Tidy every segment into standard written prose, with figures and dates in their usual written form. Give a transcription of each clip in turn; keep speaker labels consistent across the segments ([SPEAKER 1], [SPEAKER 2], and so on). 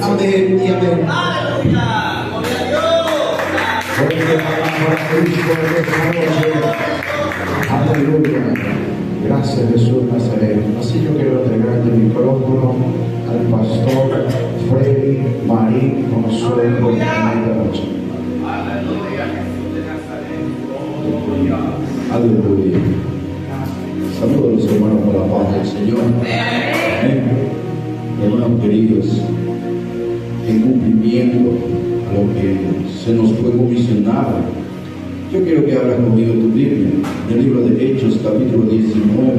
[SPEAKER 1] Amén y amén.
[SPEAKER 2] ¡Aleluya! ¡Gloria a Dios!
[SPEAKER 1] Porque alabamos a Cristo en esta noche. Aleluya. Gracias, Jesús Nazareno. Así yo quiero entregar el micrófono al pastor Freddy Marín Consuelo en esta noche.
[SPEAKER 2] ¡Aleluya! Jesús de Nazaret. ¡Aleluya!
[SPEAKER 1] Aleluya. Saludos a los hermanos por la paz del Señor. Amén. Hermanos queridos, en cumplimiento a lo que se nos fue comisionado, yo quiero que abras conmigo tu Biblia, en el libro de Hechos, capítulo 19,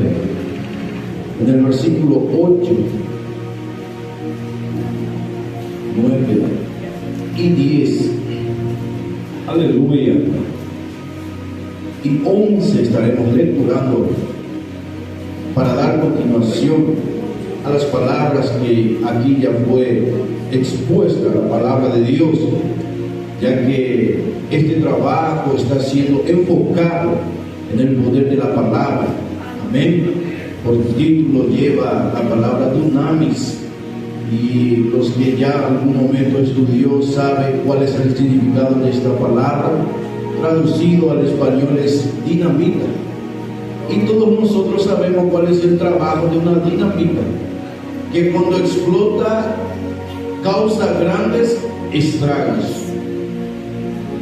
[SPEAKER 1] en el versículo 8, 9 y 10. Aleluya. Y 11 estaremos lecturando para dar continuación a las palabras que aquí ya fue expuesta, la palabra de Dios, ya que este trabajo está siendo enfocado en el poder de la palabra. Amén. Por título lleva la palabra dunamis, y los que ya algún momento estudió saben cuál es el significado de esta palabra. Traducido al español es dinamita, y todos nosotros sabemos cuál es el trabajo de una dinamita, que cuando explota causa grandes estragos.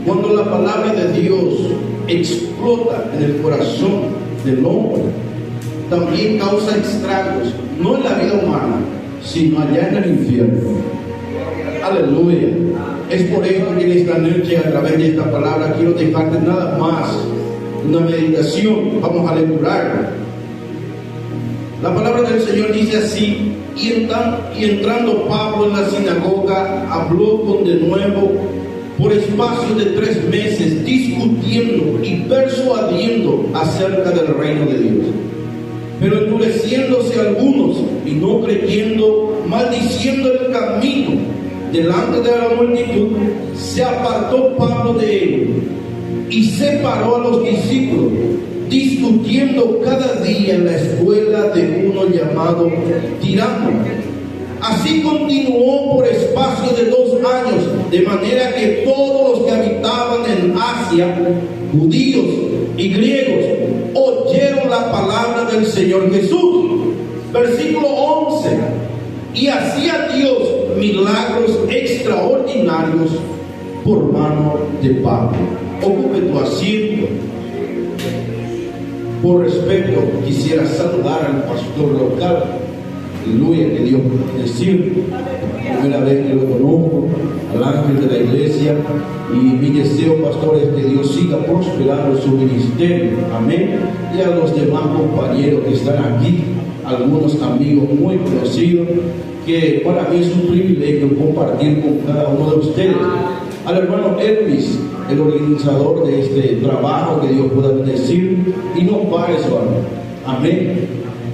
[SPEAKER 1] Cuando la palabra de Dios explota en el corazón del hombre, también causa estragos, no en la vida humana, sino allá en el infierno. Aleluya. Es por esto que en esta noche, a través de esta palabra, quiero dejarte nada más una meditación. Vamos a lecturarla. La palabra del Señor dice así: y entrando Pablo en la sinagoga, habló con de nuevo por espacio de 3 meses, discutiendo y persuadiendo acerca del reino de Dios. Pero endureciéndose algunos y no creyendo, maldiciendo el camino delante de la multitud, se apartó Pablo de él y separó a los discípulos, discutiendo cada día en la escuela de uno llamado Tirano. Así continuó por espacio de 2 años, de manera que todos los que habitaban en Asia, judíos y griegos, oyeron la palabra del Señor Jesús. Versículo 11: y hacía Dios milagros extraordinarios por mano de Pablo. Ocupe tu asiento. Por respeto, quisiera saludar al pastor local. Aleluya, que Dios puede decir. Primera vez que lo conozco, al ángel de la iglesia. Y mi deseo, pastor, es que Dios siga prosperando su ministerio. Amén. Y a los demás compañeros que están aquí, algunos amigos muy conocidos, que para mí es un privilegio compartir con cada uno de ustedes. Al hermano Elvis, el organizador de este trabajo, que Dios pueda bendecir y no pare su alma. Amén.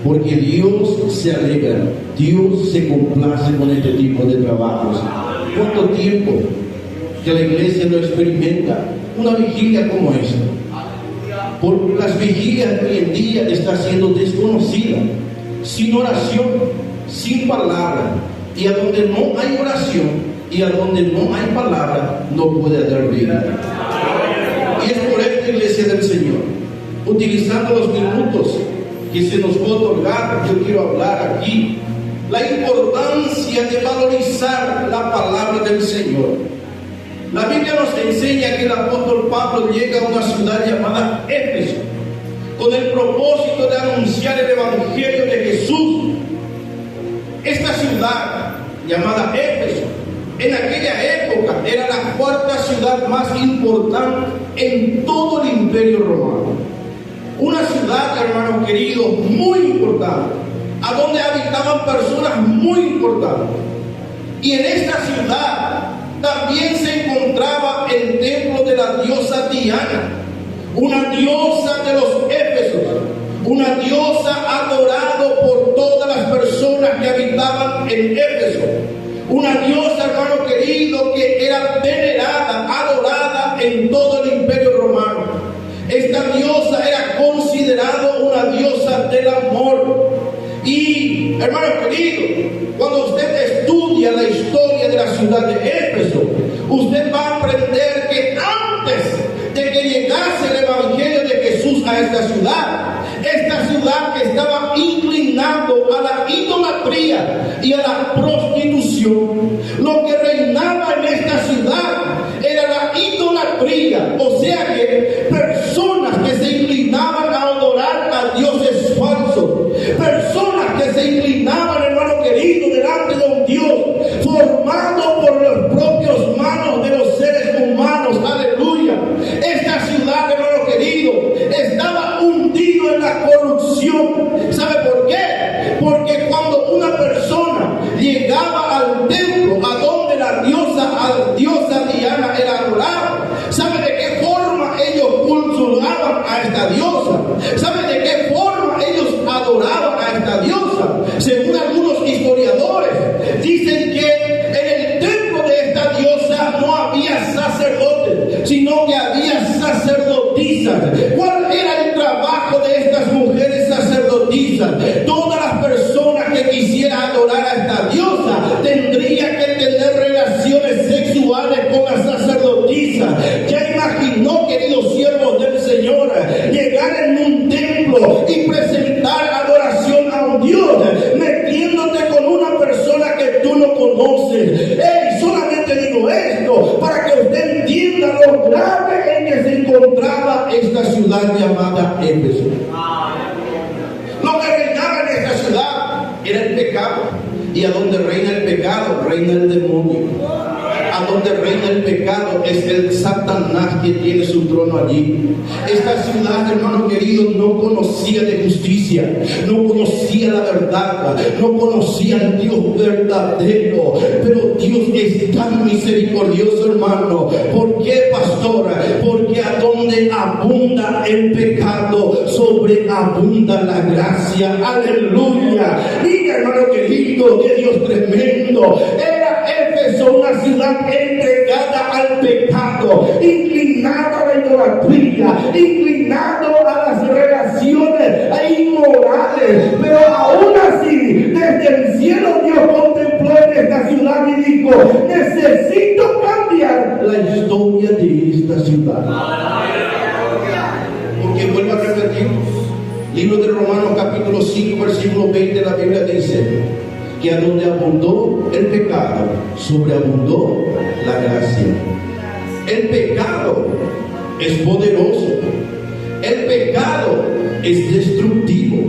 [SPEAKER 1] Porque Dios se alegra, Dios se complace con este tipo de trabajos. ¿Cuánto tiempo que la iglesia no experimenta una vigilia como esta? Por las vigilias de hoy en día está siendo desconocida, sin oración, sin palabra, y a donde no hay oración y a donde no hay palabra, no puede haber vida. Y es por esto, iglesia del Señor, utilizando los minutos que se nos puede otorgar, yo quiero hablar aquí la importancia de valorizar la palabra del Señor. La Biblia nos enseña que el apóstol Pablo llega a una ciudad llamada Éfeso con el propósito de anunciar el evangelio de Jesús. Esta ciudad llamada Éfeso en aquella época era la 4ª ciudad más importante en todo el imperio romano. Una ciudad, hermanos queridos, muy importante, a donde habitaban personas muy importantes. Y en esta ciudad también se encontraba el templo de la diosa Diana, una diosa de los Éfesos, una diosa adorada por todas las personas que habitaban en Éfeso, una diosa, hermano querido, que era venerada, adorada en todo el imperio romano. Esta diosa era considerada una diosa del amor. Y, hermano querido, cuando usted estudia la historia de la ciudad de Éfeso, usted va a aprender que antes de que llegase el Evangelio de Jesús a esta ciudad que estaba inclinando a la idolatría y a la prostitución, lo que reinaba en esta ciudad era la idolatría, o sea que personas que se inclinaban a adorar a dioses falsos, personas que se inclinaban, hermano querido, delante de un Dios formado por los propios manos de los seres humanos. Aleluya. Esta ciudad, hermano querido, estaba hundido en la corrupción. ¿Sabe por qué? Porque cuando una persona llegaba al templo a donde la diosa Diana era adorada, ¿sabe de qué forma ellos cultuaban a esta diosa? ¿Sabe de qué forma ellos adoraban a esta diosa? Según algunos historiadores, dicen que en el templo de esta diosa no había sacerdotes, sino que había sacerdotisas. ¿Cuál era el trabajo de estas mujeres sacerdotisas? Todas las personas que quisieran adorar a esta diosa tendrían que tener relaciones sexuales con las sacerdotisas. Ya imaginó, queridos siervos del Señor, llegar en un templo y presentar adoración a un Dios, metiéndote con una persona que tú no conoces. Solamente digo esto para que usted entienda lo grave en que se encontraba esta ciudad llamada Éfeso. Lo que reinaba en esta ciudad era el pecado. Y a donde reina el pecado, reina el demonio. A donde reina el pecado es el Satanás que tiene su trono allí. Esta ciudad, hermano querido, no conocía de justicia, no conocía la verdad, no conocía al Dios verdadero. Pero Dios es tan misericordioso, hermano. ¿Por qué, pastor? Porque a donde abunda el pecado, sobreabunda la gracia. Aleluya. Mira, hermano querido, que Dios tremendo. Era Éfeso una ciudad entregada al pecado, inclinado a la idolatría, inclinado a las relaciones inmorales. Pero aún así, desde el cielo Dios contempló en esta ciudad y dijo: necesito cambiar la historia de esta ciudad. Porque vuelvo a repetir, libro de Romanos capítulo 5 versículo 20, la Biblia dice que a donde abundó el pecado, sobreabundó la gracia. El pecado es poderoso. El pecado es destructivo.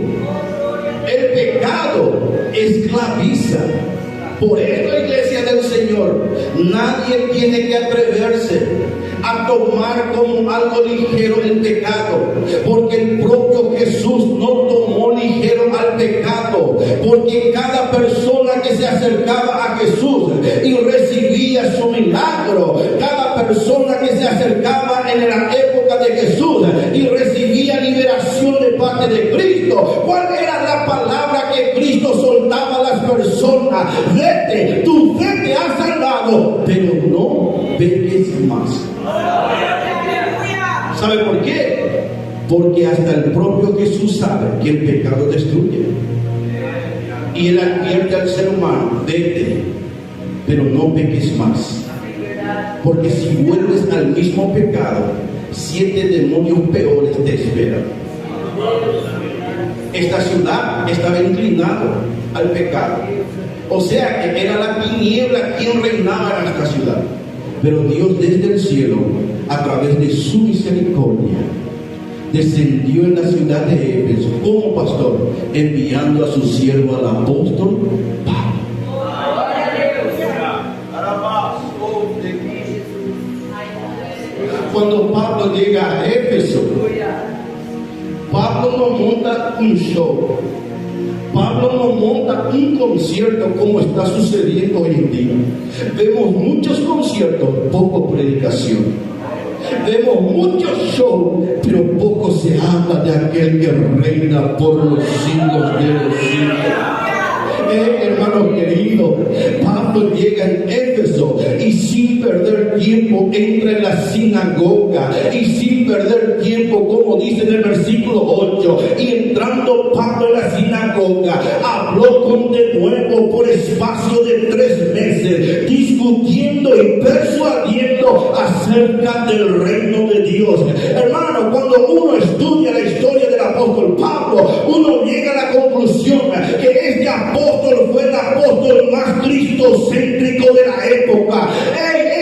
[SPEAKER 1] El pecado esclaviza. Por esto, iglesia del Señor, nadie tiene que atreverse a tomar como algo ligero el pecado, porque el propio Jesús no tomó ligero al pecado, porque cada persona que se acercaba a Jesús y recibía su milagro, cada persona que se acercaba en la época de Jesús y recibía liberación de parte de Cristo, ¿cuál era la palabra que Cristo soltaba a las personas? Vete, tu fe te ha salvado, pero no peques más. ¿Sabe por qué? Porque hasta el propio Jesús sabe que el pecado destruye. Y Él advierte al ser humano: vete, pero no peques más. Porque si vuelves al mismo pecado, 7 demonios peores te esperan. Esta ciudad estaba inclinada al pecado. O sea que era la tiniebla quien reinaba en esta ciudad. Pero Dios desde el cielo, a través de su misericordia, descendió en la ciudad de Éfeso como pastor, enviando a su siervo, al apóstol Pablo. Cuando Pablo llega a Éfeso, Pablo no monta un show. Pablo no monta un concierto como está sucediendo hoy en día. Vemos muchos conciertos, poco predicación. Vemos muchos shows, pero poco se habla de aquel que reina por los siglos de los siglos. Hermano querido, Pablo llega en Éfeso y sin perder tiempo entra en la sinagoga, y sin perder tiempo, como dice en el versículo 8, y entrando Pablo en la sinagoga, habló con de nuevo por espacio de 3 meses, discutiendo discutiendo y persuadiendo acerca del reino de Dios. Hermano, cuando uno estudia la historia del apóstol Pablo, uno llega a la conclusión que este apóstol fue el apóstol más cristocéntrico de la época.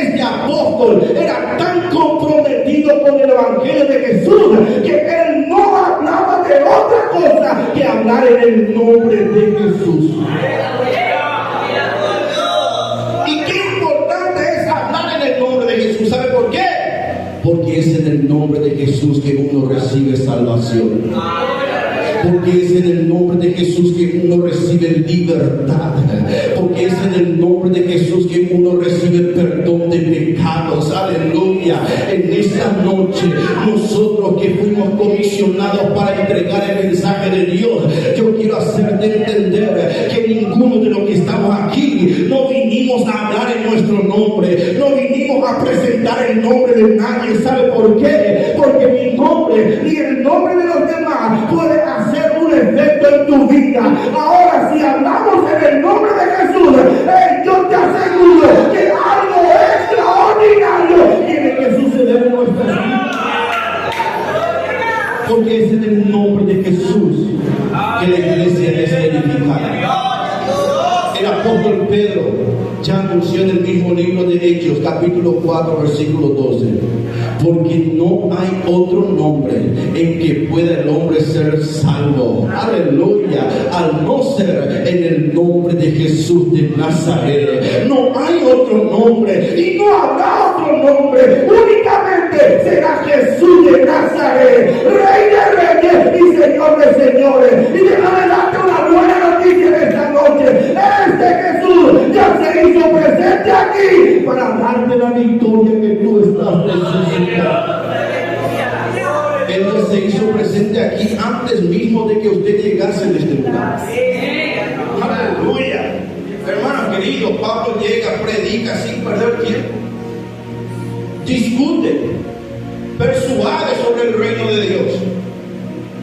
[SPEAKER 1] Este apóstol era tan comprometido con el evangelio de Jesús que él no hablaba de otra cosa que hablar en el nombre de Jesús. Y qué importante es hablar en el nombre de Jesús. ¿Sabe por qué? Porque es en el nombre de Jesús que uno recibe salvación. Porque es en el nombre de Jesús que uno recibe libertad. Porque es en el nombre de Jesús que uno recibe perdón de pecados. Aleluya. En esta noche, nosotros que fuimos comisionados para entregar el mensaje de Dios, yo quiero hacerte entender que ninguno de los que estamos aquí no vinimos a hablar en nuestro nombre, no vinimos a presentar el nombre de nadie. ¿Sabe por qué? Porque mi nombre y el nombre de los demás puede hacer un efecto en tu vida. Ahora, si hablamos en el nombre de Jesús, yo te aseguro que algo extraordinario tiene que suceder en nuestra vida. Porque es en el nombre de Jesús que la iglesia es edificada. El apóstol Pedro ya anunció en el mismo libro de Hechos, capítulo 4, versículo 12. Porque no hay otro nombre en que pueda el hombre ser salvo. Aleluya. Al no ser en el nombre de Jesús de Nazaret. No hay otro nombre y no habrá otro nombre. Únicamente será Jesús de Nazaret, Rey de Reyes y Señor de Señores. Y déjame darte una buena noticia de esta noche. Jesús ya se hizo presente aquí para darte la victoria que tú estás necesitando. Él ya se hizo presente aquí antes mismo de que usted llegase en este lugar. Aleluya. Hermano querido, Pablo llega, predica sin perder tiempo, discute, persuade sobre el reino de Dios,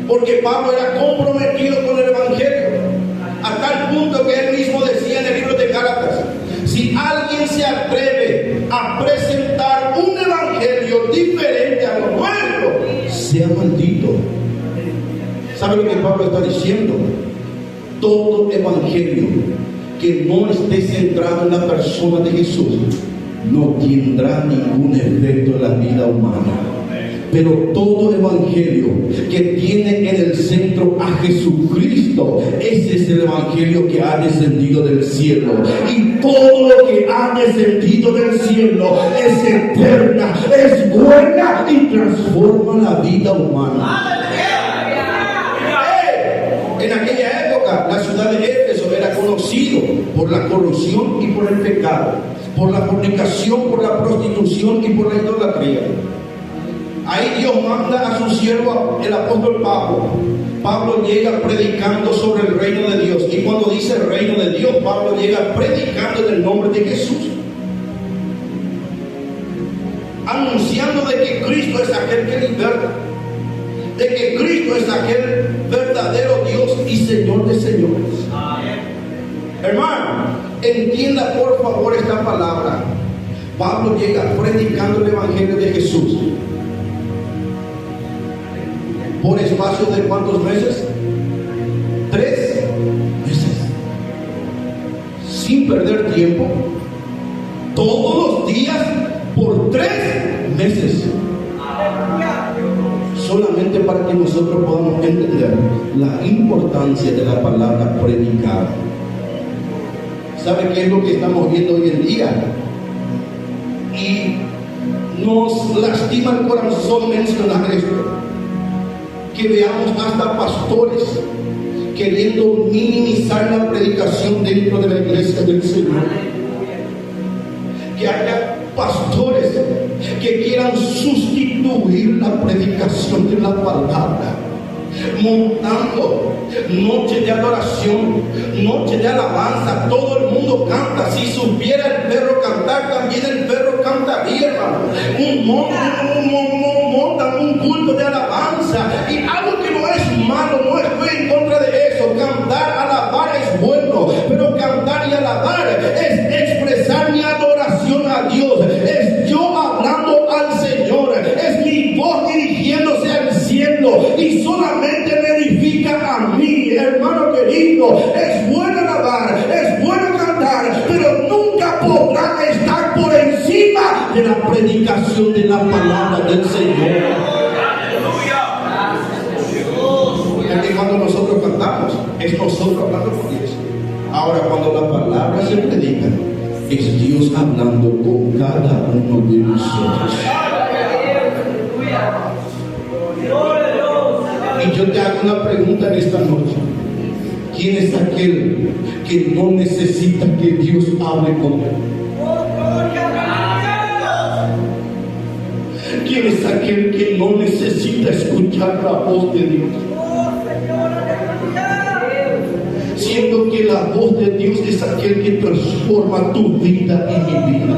[SPEAKER 1] porque Pablo era comprometido con el evangelio, a tal punto que él mismo decía en el libro de Gálatas: si alguien se atreve a presentar un evangelio diferente a lo nuestro, sea maldito. ¿Sabe lo que Pablo está diciendo? Todo evangelio que no esté centrado en la persona de Jesús no tendrá ningún efecto en la vida humana. Pero todo evangelio que tiene en el centro a Jesucristo, ese es el evangelio que ha descendido del cielo. Y todo lo que ha descendido del cielo es eterna, es buena y transforma la vida humana. En aquella época, la ciudad de Éfeso era conocido por la corrupción y por el pecado, por la fornicación, por la prostitución y por la idolatría. Ahí Dios manda a su siervo, el apóstol Pablo. Pablo llega predicando sobre el reino de Dios. Y cuando dice el reino de Dios, Pablo llega predicando en el nombre de Jesús, anunciando de que Cristo es aquel que liberta, de que Cristo es aquel verdadero Dios y Señor de señores. Hermano, entienda por favor esta palabra. Pablo llega predicando el evangelio de Jesús. ¿Por espacio de cuántos meses? 3 meses. Sin perder tiempo. Todos los días por 3 meses. Solamente para que nosotros podamos entender la importancia de la palabra predicar. ¿Sabe qué es lo que estamos viendo hoy en día? Y nos lastima el corazón mencionar esto. Que veamos hasta pastores queriendo minimizar la predicación dentro de la iglesia del Señor. Que haya pastores que quieran sustituir la predicación de la palabra, montando noche de adoración, noche de alabanza. Todo el mundo canta. Si supiera el perro cantar, también el perro cantaría, hermano. Montan un culto de alabanza, y algo que no es malo, no estoy en contra de eso. Cantar, alabar es bueno, pero cantar y alabar es expresar mi adoración predicación de la palabra del Señor. Porque cuando nosotros cantamos, es nosotros hablando con Dios. Ahora, cuando la palabra se predica, es Dios hablando con cada uno de nosotros. Y yo te hago una pregunta en esta noche. ¿Quién es aquel que no necesita que Dios hable con él? ¿Quién es aquel que no necesita escuchar la voz de Dios? Siendo que la voz de Dios es aquel que transforma tu vida y mi vida.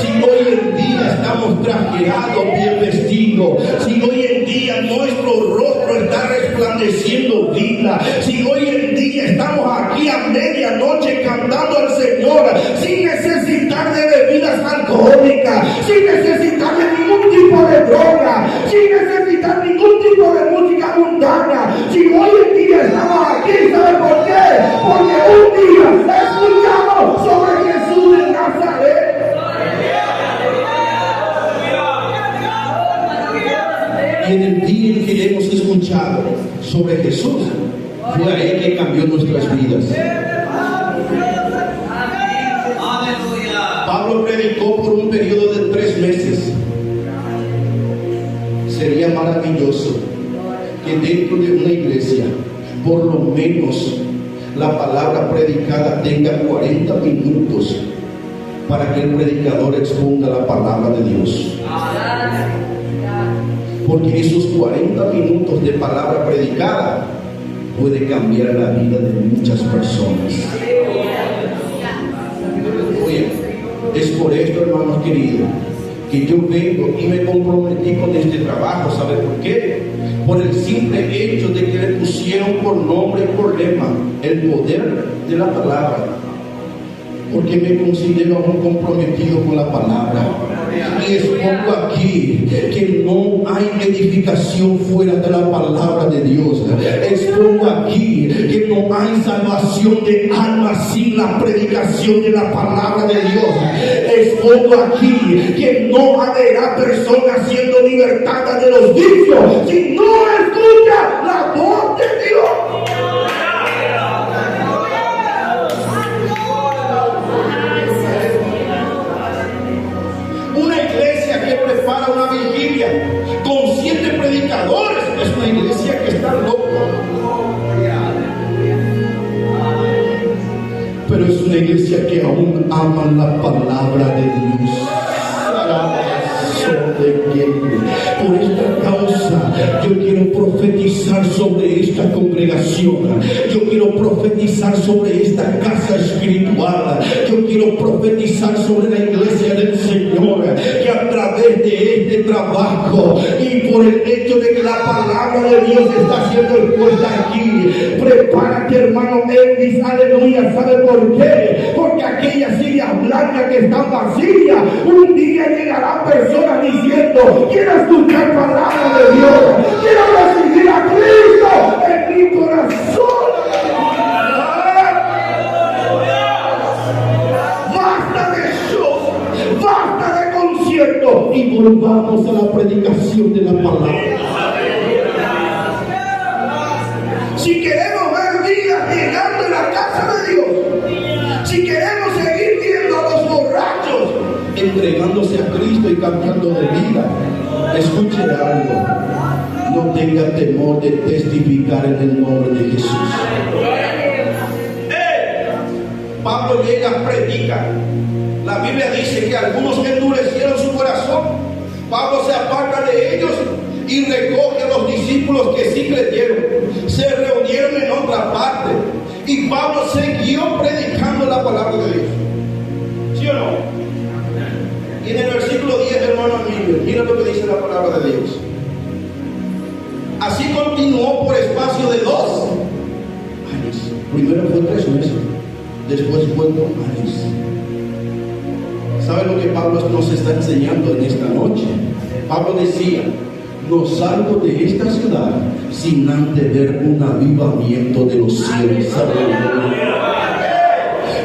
[SPEAKER 1] Si hoy en día estamos trajeados, bien vestidos, si hoy en día nuestro rostro está resplandeciendo vida, si hoy en día estamos aquí a medianoche cantando al Señor, sin necesitar de bebidas alcohólicas, sin necesitar de ningún tipo de droga, sin necesitar ningún tipo de música mundana, si hoy en día estamos aquí, ¿sabe por qué? Porque un día escuchamos sobre Jesús de Nazaret. Y en el día en que hemos escuchado sobre Jesús, fue a Él que cambió nuestras vidas. Pablo predicó por un periodo de 3 meses. Sería maravilloso que dentro de una iglesia, por lo menos, la palabra predicada tenga 40 minutos para que el predicador exponga la palabra de Dios. Porque esos 40 minutos de palabra predicada puede cambiar la vida de muchas personas. Oye, es por esto, hermanos queridos, que yo vengo y me comprometí con este trabajo. ¿Sabe por qué? Por el simple hecho de que le pusieron por nombre y por lema el poder de la palabra. Porque me considero un comprometido con la palabra. Y expongo aquí que no hay edificación fuera de la palabra de Dios. Expongo aquí que no hay salvación de almas sin la predicación de la palabra de Dios. Expongo aquí que no habrá personas siendo libertadas de los vicios si no escucha la voz de Dios. Una vigilia con 7 predicadores es una iglesia que está loca, pero es una iglesia que aún ama la palabra de Dios. Por esta causa yo quiero profetizar sobre esta congregación, yo quiero profetizar sobre esta casa espiritual, yo quiero profetizar sobre la iglesia del Señor, que a través de este trabajo y por el hecho de que la palabra de Dios está siendo expuesta aquí, prepárate, hermano Elvis, aleluya. ¿Sabe por qué? Porque aquellas sillas blancas que están vacías, un día llegarán personas diciendo: quiero escuchar palabra de Dios, quiero recibir a Cristo en mi corazón. Basta de show, basta de concierto y volvamos a la predicación de la palabra. Si queremos ver vidas llegando a la casa de Dios, si queremos seguir viendo a los borrachos entregándose a Cristo y cambiando de vida, escuche algo: no tenga temor de testificar en el nombre de Jesús. Pablo llega, predica. La Biblia dice que algunos endurecieron su corazón. Pablo se aparta de ellos y recoge a los discípulos que sí creyeron. Se reunieron en otra parte y Pablo siguió predicando la palabra de Dios. ¿Sí o no? Y en el versículo 10, hermano mío, mira lo que dice la palabra de Dios. Así continuó por espacio de 2 años. Primero fue 3 meses, después fue 2 años. ¿Sabe lo que Pablo nos está enseñando en esta noche? Pablo decía: no salgo de esta ciudad sin antes ver un avivamiento de los cielos.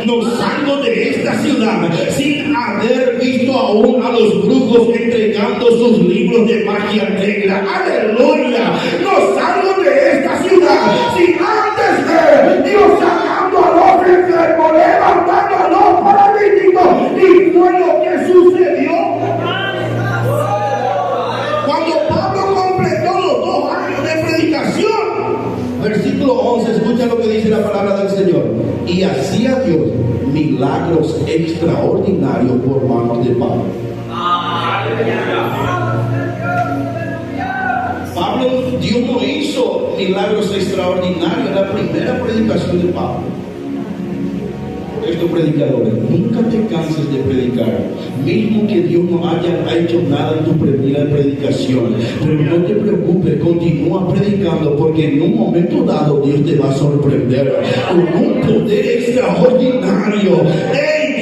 [SPEAKER 1] No salgo de esta ciudad sin haber visto a aún a los brujos entregando sus libros de magia negra. ¡Aleluya! No salgo de esta ciudad sin antes ver Dios sacando a los enfermos, levantando a los paralíticos. Y fue lo que sucedió. Cuando Pablo completó los 2 años de predicación, versículo 11, escucha lo que dice la palabra del Señor. Y hacía Dios milagros extraordinarios por manos de Pablo. Pablo, Dios no hizo milagros extraordinarios en la primera predicación de Pablo. Por esto, predicadores, nunca te canses de predicar, mismo que Dios no haya hecho nada en tu primera predicación. Pero no te preocupes, continúa predicando, porque en un momento dado Dios te va a sorprender con un poder extraordinario.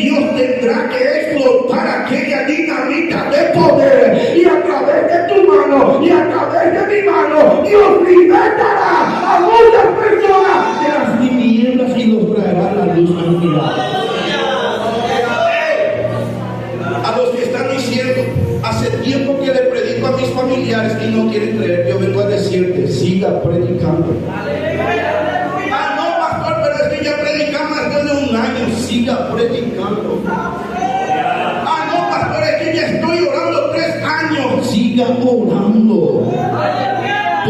[SPEAKER 1] Dios tendrá que explotar aquella dinamita de poder, y a través de tu mano y a través de mi mano, Dios libertará a muchas personas de las tinieblas y los traerá a la luz admirable. A los que están diciendo, hace tiempo que le predico a mis familiares y no quieren creer, yo vengo a decirte, siga predicando. Siga predicando. No, pastor, es que ya estoy orando 3 años. Siga orando.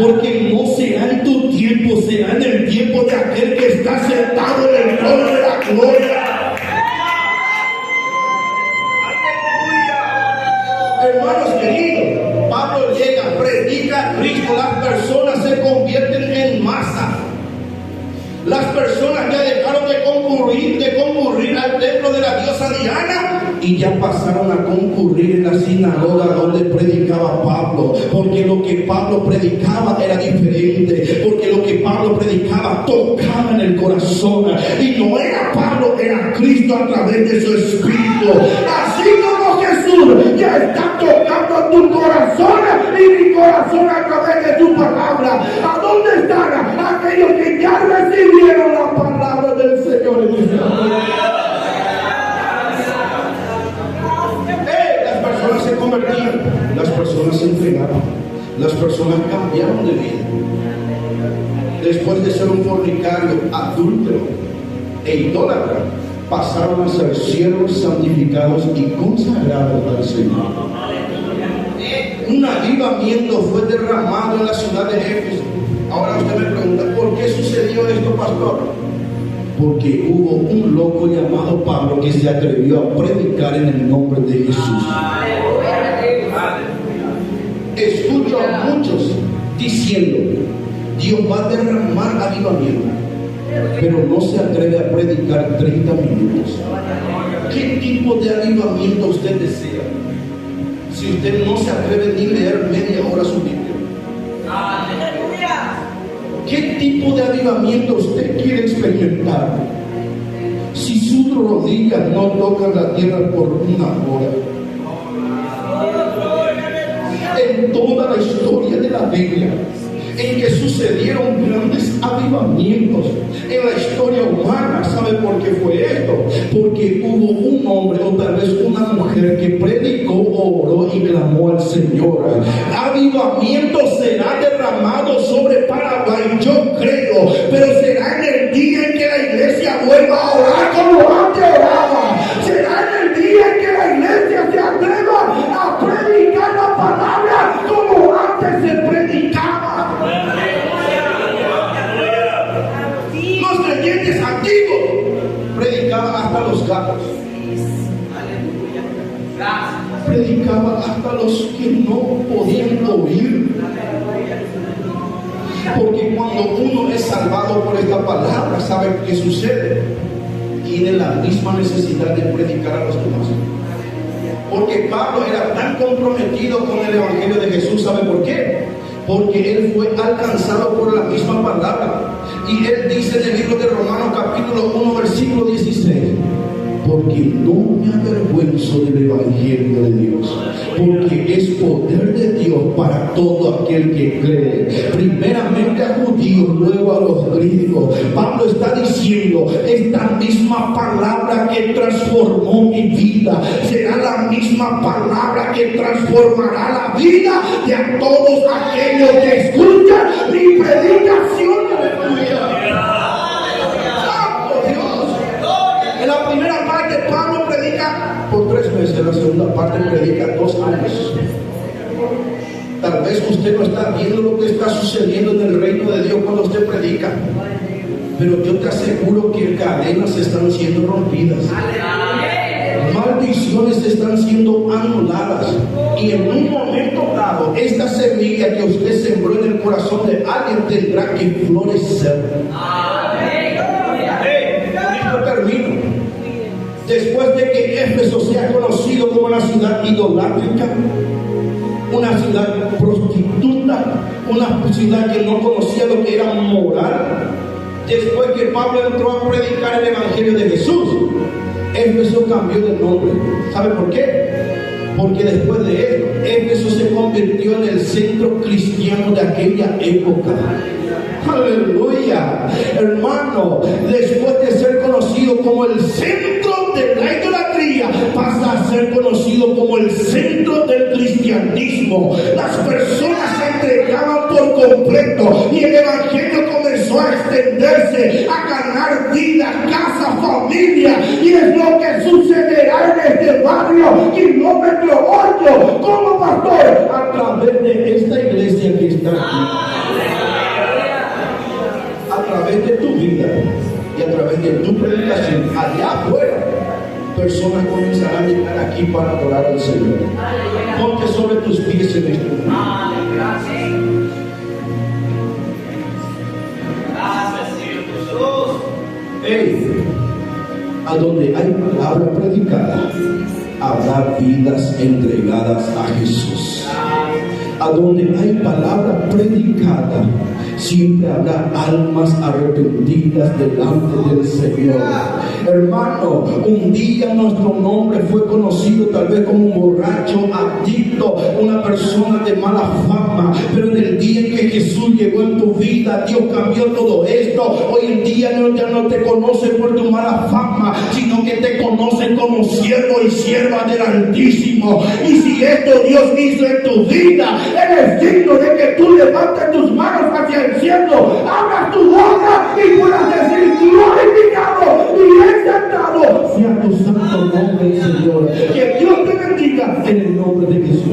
[SPEAKER 1] Porque no será en tu tiempo, será en el tiempo de aquel que está sentado en el trono de la gloria. Hermanos queridos, Pablo llega, predica a Cristo, las personas se convierten en masa. Las personas ya dejaron de concurrir al templo de la diosa Diana y ya pasaron a concurrir en la sinagoga donde predicaba Pablo, porque lo que Pablo predicaba era diferente, porque lo que Pablo predicaba tocaba en el corazón, y no era Pablo, era Cristo a través de su Espíritu. Así como Jesús ya está tocando tu corazón y mi corazón a través de tu palabra. ¿A dónde están aquellos que ya recibieron la palabra del Señor en esta mañana? Las personas se convertían, las personas se entregaron, las personas cambiaron de vida. Después de ser un fornicario, adúltero e idólatra, pasaron a ser siervos santificados y consagrados al Señor. Un avivamiento fue derramado en la ciudad de Éfeso. Ahora usted me pregunta, ¿por qué sucedió esto, pastor? Porque hubo un loco llamado Pablo que se atrevió a predicar en el nombre de Jesús. Escucho a muchos diciendo, Dios va a derramar avivamiento, pero no se atreve a predicar 30 minutos. ¿Qué tipo de avivamiento usted desea? Si usted no se atreve ni a leer media hora su Biblia. ¿Qué tipo de avivamiento usted quiere experimentar? Si sus rodillas no tocan la tierra por 1 hora. En toda la historia de la Biblia, en que sucedieron grandes avivamientos en la historia humana, ¿sabe por qué fue esto? Porque hubo un hombre o tal vez una mujer que predicó, oró y clamó al Señor. Avivamiento será derramado sobre Paraguay, yo creo, pero será en el día en que la iglesia vuelva a orar como antes oraba. Será en el día en que la iglesia se atreva a predicar la palabra como antes se predicaba. Los creyentes antiguos predicaban hasta los gatos, predicaban hasta los que no podían oír, porque cuando uno es salvado por esta palabra, ¿sabe qué sucede? Tiene la misma necesidad de predicar a los demás. Porque Pablo era tan comprometido con el evangelio de Jesús, ¿sabe por qué? Porque él fue alcanzado por la misma palabra. Y él dice en el libro de Romanos capítulo 1 versículo 16, porque no me avergüenzo del evangelio de Dios, porque es poder de Dios para todo aquel que cree, primeramente a judíos, luego a los griegos. Pablo está diciendo, esta misma palabra que transformó mi vida será la misma palabra que transformará la vida de a todos aquellos que escuchan mi predicación. En la primera parte Pablo predica por 3 meses, en la segunda parte predica 2 años. Tal vez usted no está viendo lo que está sucediendo en el reino de Dios cuando usted predica, pero yo te aseguro que cadenas están siendo rompidas, maldiciones están siendo anuladas, y en un momento dado esta semilla que usted sembró en el corazón de alguien tendrá que florecer. Termino. Después de que Éfeso sea conocido como una ciudad idolátrica, una ciudad prostituta, una ciudad que no conocía lo que era moral, después que Pablo entró a predicar el evangelio de Jesús, Éfeso cambió de nombre. ¿Sabe por qué? Porque después de esto, Éfeso se convirtió en el centro cristiano de aquella época. Aleluya, hermano, después de ser conocido como el centro de la idolatría, pasa a ser conocido como el centro del cristianismo. Las personas se entregaban por completo y el evangelio comenzó a extenderse, a ganar vida, casa, familia, y es lo que sucederá en este barrio, kilómetro 8, como pastor, a través de esta iglesia que está aquí. A través de tu vida y a través de tu predicación, allá afuera, personas comenzarán a llegar aquí para adorar al Señor. Ponte sobre tus pies en este momento. Hey, a donde hay palabra predicada, habrá vidas entregadas a Jesús. A donde hay palabra predicada, siempre habrá almas arrepentidas delante del Señor. Hermano, un día nuestro nombre fue conocido tal vez como un borracho, adicto, una persona de mala fama, pero en el día en que Jesús llegó en tu vida, Dios cambió todo esto. Hoy en día ya no te conocen por tu mala fama, sino que te conocen como siervo y sierva del Altísimo. Y si esto Dios hizo en tu vida, es digno de que tú levantes tus manos hacia el cielo, abras tu boca y puedas decir: glorificado y exaltado sea tu santo nombre, Señor. Que Dios te bendiga en el nombre de Jesús.